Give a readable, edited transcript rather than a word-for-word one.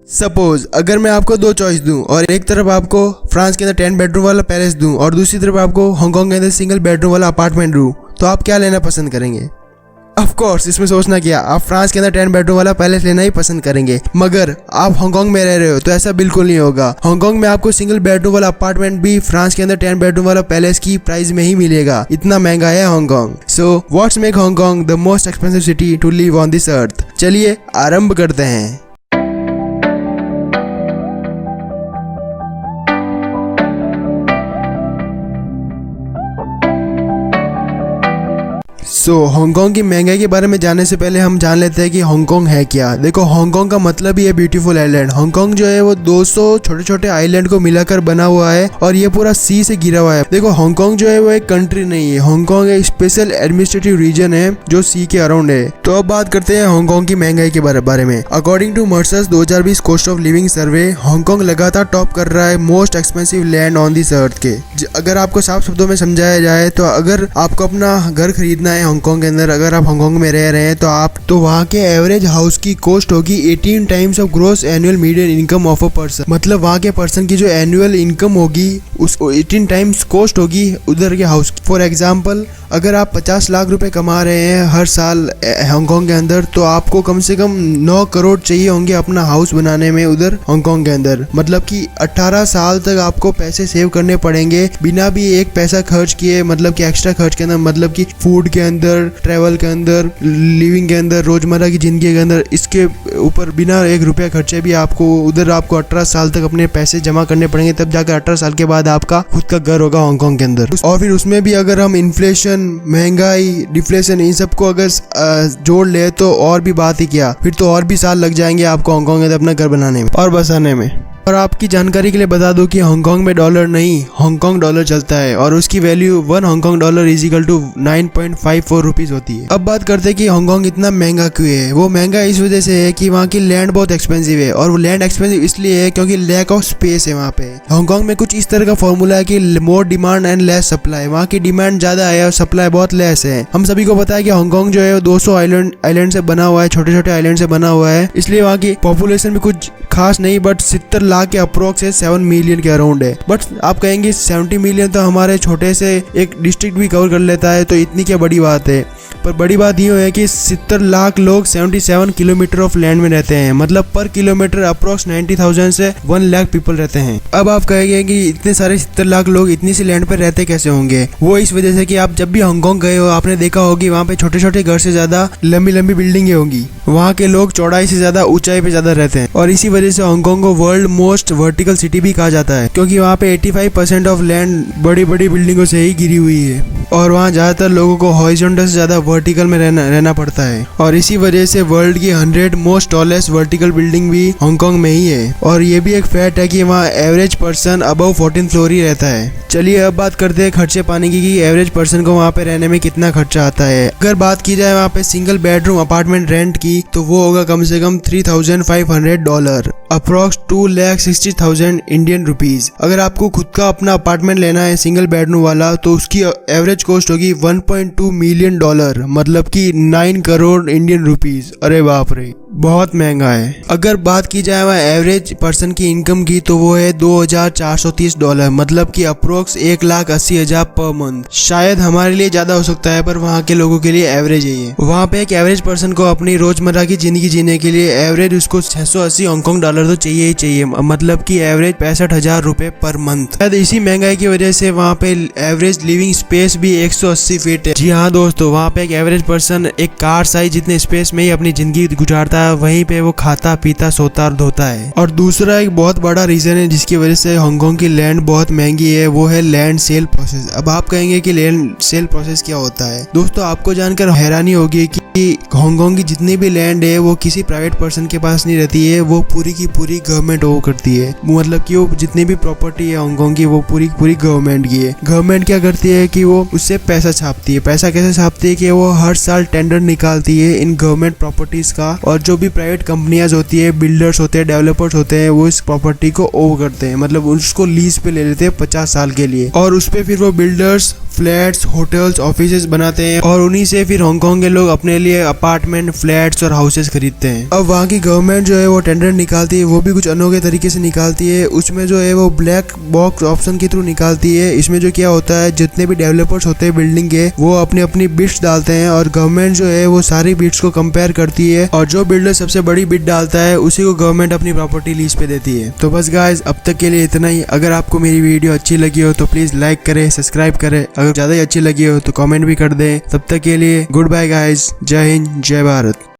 Suppose अगर मैं आपको दो चॉइस दूं और एक तरफ आपको फ्रांस के अंदर 10 बेडरूम वाला पैलेस दूं और दूसरी तरफ आपको हांगकांग के अंदर सिंगल बेडरूम वाला अपार्टमेंट दूं, तो आप क्या लेना पसंद करेंगे? ऑफ कोर्स इसमें सोचना क्या, आप फ्रांस के अंदर 10 बेडरूम वाला पैलेस लेना ही पसंद करेंगे। मगर आप हांगकांग में रह रहे हो तो ऐसा बिल्कुल नहीं होगा। हांगकांग में आपको सिंगल बेडरूम वाला अपार्टमेंट भी फ्रांस के अंदर 10 बेडरूम वाला पैलेस की प्राइस में ही मिलेगा। इतना महंगा है Hong Kong. So what's make Hong Kong the most expensive city to live on this earth. चलिए आरंभ करते हैं। हांगकांग की महंगाई के बारे में जानने से पहले हम जान लेते हैं कि हांगकांग है क्या। देखो, हांगकांग का मतलब ही है ब्यूटीफुल आइलैंड। हांगकांग जो है वो 200 छोटे छोटे आइलैंड को मिलाकर बना हुआ है और ये पूरा सी से घिरा हुआ है। देखो, हांगकांग जो है वो एक कंट्री नहीं है, हांगकांग एक स्पेशल एडमिनिस्ट्रेटिव रीजन है जो सी के अराउंड है। तो अब बात करते हैं हांगकांग की महंगाई के बारे में। According to Mercer's 2020 cost of living survey, Hong Kong लगातार टॉप कर रहा है most expensive land on this earth के। अगर आपको साफ शब्दों में समझाया जाए तो अगर आपको अपना घर खरीदना है हांगकांग के अंदर, अगर आप हांगकांग में रह रहे हैं तो वहाँ के एवरेज हाउस की कॉस्ट होगी 18 times of gross annual median income of a person. मतलब वहाँ के पर्सन की जो एनुअल इनकम होगी उस 18 टाइम्स कॉस्ट होगी उधर के हाउस की। फॉर एग्जाम्पल, अगर आप 50 लाख रुपए कमा रहे हैं हर साल हांगकांग के अंदर, तो आपको कम से कम 9 करोड़ चाहिए होंगे अपना हाउस बनाने में उधर हांगकांग के अंदर। मतलब कि 18 साल तक आपको पैसे सेव करने पड़ेंगे बिना भी एक पैसा खर्च किए, मतलब कि एक्स्ट्रा खर्च के अंदर, मतलब कि फूड के अंदर, ट्रैवल के अंदर, लिविंग के अंदर, रोजमर्रा की जिंदगी के अंदर, इसके ऊपर बिना 1 रुपया खर्चे भी आपको 18 साल तक अपने पैसे जमा करने पड़ेंगे। तब जाकर 18 साल के बाद आपका खुद का घर होगा हांगकांग के अंदर। और फिर उसमें भी अगर हम इन्फ्लेशन, महंगाई, डिफ्लेशन, इन सबको अगर जोड़ ले तो और भी बात ही क्या, फिर तो और भी साल लग जाएंगे आपको हांगकांग में अपना घर बनाने में और बसाने में। और आपकी जानकारी के लिए बता दूं कि हांगकांग में डॉलर नहीं, हांगकांग डॉलर चलता है और उसकी value 1 Hong Kong dollar is equal to 9.54 rupees होती है। अब बात करते हैं कि हांगकांग इतना महंगा क्यों है। वो महंगा इस वजह से है कि वहाँ की लैंड बहुत एक्सपेंसिव है, और वो लैंड एक्सपेंसिव इसलिए है क्योंकि लैक ऑफ स्पेस है वहाँ पे। हांगकांग में कुछ इस तरह का फॉर्मूला है कि more demand and less supply. वहाँ की डिमांड ज्यादा है और सप्लाई बहुत लेस है। हम सभी को पता है कि हांगकांग जो है 200 आइलैंड से बना हुआ है, छोटे छोटे आइलैंड से बना हुआ है, इसलिए वहाँ की पॉपुलेशन भी कुछ खास नहीं, बट 70 लाख के अप्रोक्स है, 7 मिलियन के अराउंड है। बट आप कहेंगे 70 मिलियन तो हमारे छोटे से एक डिस्ट्रिक्ट भी कवर कर लेता है, तो इतनी क्या बड़ी बात है। पर बड़ी बात ये है कि 70 लाख लोग 77 किलोमीटर ऑफ लैंड में रहते हैं, मतलब पर किलोमीटर अप्रोक्स 90,000 से 1 लाख पीपल रहते हैं। अब आप कहेंगे कि इतने सारे 70 लाख लोग इतनी सी लैंड पर रहते कैसे होंगे। वो इस वजह से कि आप जब भी हांगकांग गए हो आपने देखा होगी वहाँ पे छोटे छोटे घर से ज्यादा लंबी लंबी बिल्डिंगें होंगी। वहाँ के लोग चौड़ाई से ज्यादा ऊंचाई पे ज्यादा रहते हैं, और इसी वजह से हांगकांग को वर्ल्ड मोस्ट वर्टिकल सिटी भी कहा जाता है, क्योंकि वहाँ पे 85% ऑफ लैंड बड़ी बड़ी बिल्डिंगों से ही घिरी हुई है, और वहाँ ज्यादातर लोगों को हॉरिजॉन्टल से ज्यादा वर्टिकल में रहना पड़ता है। और इसी वजह से वर्ल्ड की 100 मोस्ट टॉलेस्ट वर्टिकल बिल्डिंग भी हांगकांग में ही है। और ये भी एक फैक्ट है कि वहाँ एवरेज पर्सन अबव 14 फ्लोर ही रहता है। चलिए अब बात करते हैं खर्चे पानी की, कि एवरेज पर्सन को वहाँ पे रहने में कितना खर्चा आता है। अगर बात की जाए वहाँ पे सिंगल बेडरूम अपार्टमेंट रेंट की, तो वो होगा कम से कम $3,500, अप्रोक्स 2,60,000 इंडियन रुपीज। अगर आपको खुद का अपना अपार्टमेंट लेना है सिंगल बेडरूम वाला, तो उसकी एवरेज कॉस्ट होगी $1.2 मिलियन, मतलब कि 9 करोड़ इंडियन रुपीज। अरे बाप रे, बहुत महंगा है। अगर बात की जाए वहाँ एवरेज पर्सन की इनकम की, तो वो है $2,430, मतलब कि अप्रोक्स 1,80,000 पर मंथ। शायद हमारे लिए ज्यादा हो सकता है, पर वहाँ के लोगों के लिए एवरेज है ये। वहाँ पे एक एवरेज पर्सन को अपनी रोजमर्रा की जिंदगी जीने के लिए एवरेज उसको 680 हांगकांग डॉलर तो चाहिए ही चाहिए, मतलब कि एवरेज 65,000 रुपए पर मंथ। शायद इसी महंगाई की वजह से वहाँ पे एवरेज लिविंग स्पेस भी 180 फीट है। जी हाँ दोस्तों, वहाँ पे एक एवरेज पर्सन एक कार साइज जितने स्पेस में ही अपनी जिंदगी गुजारता है, वहीं पे वो खाता पीता सोता और धोता है। और दूसरा एक बहुत बड़ा रीजन है जिसकी वजह से हांगकांग की लैंड बहुत महंगी है, वो है लैंड सेल प्रोसेस। अब आप कहेंगे कि लैंड सेल प्रोसेस क्या होता है। दोस्तों, आपको जानकर हैरानी होगी कि हांगकांग की जितनी भी लैंड है वो किसी प्राइवेट पर्सन के पास नहीं रहती है, वो पूरी की पूरी गवर्नमेंट वो करती है। मतलब कि वो जितनी भी प्रॉपर्टी है हांगकांग की वो पूरी पूरी गवर्नमेंट की है। गवर्नमेंट क्या करती है कि वो उससे पैसा छापती है। पैसा कैसे छापती है कि वो हर साल टेंडर निकालती है इन गवर्नमेंट प्रॉपर्टीज का, और जो भी प्राइवेट कंपनियां होती है, बिल्डर्स होते हैं, डेवलपर्स होते हैं, वो इस प्रॉपर्टी को ओवर करते हैं, मतलब उसको लीज पे ले लेते हैं 50 साल के लिए, और उस पे फिर वो बिल्डर्स फ्लैट्स, होटल्स, ऑफिसेज बनाते हैं और उन्हीं से फिर हांगकांग के लोग अपने लिए अपार्टमेंट, फ्लैट्स और हाउसेस खरीदते हैं। अब वहाँ की गवर्नमेंट जो है वो टेंडर निकालती है, वो भी कुछ अनोखे तरीके से निकालती है। उसमें जो है वो ब्लैक बॉक्स ऑप्शन के थ्रू निकालती है। इसमें जो क्या होता है, जितने भी डेवलपर्स होते हैं बिल्डिंग के, वो अपनी अपनी बिड्स डालते हैं और गवर्नमेंट जो है वो सारी बिड्स को कंपेयर करती है और जो बिल्डर सबसे बड़ी बिड डालता है उसी को गवर्नमेंट अपनी प्रॉपर्टी लीज पे देती है। तो बस गाइस, अब तक के लिए इतना ही। अगर आपको मेरी वीडियो अच्छी लगी हो तो प्लीज लाइक करें, सब्सक्राइब करें। अगर ज्यादा ही अच्छी लगी हो तो कमेंट भी कर दें। तब तक के लिए गुड बाय गाइस, जय हिंद, जय भारत।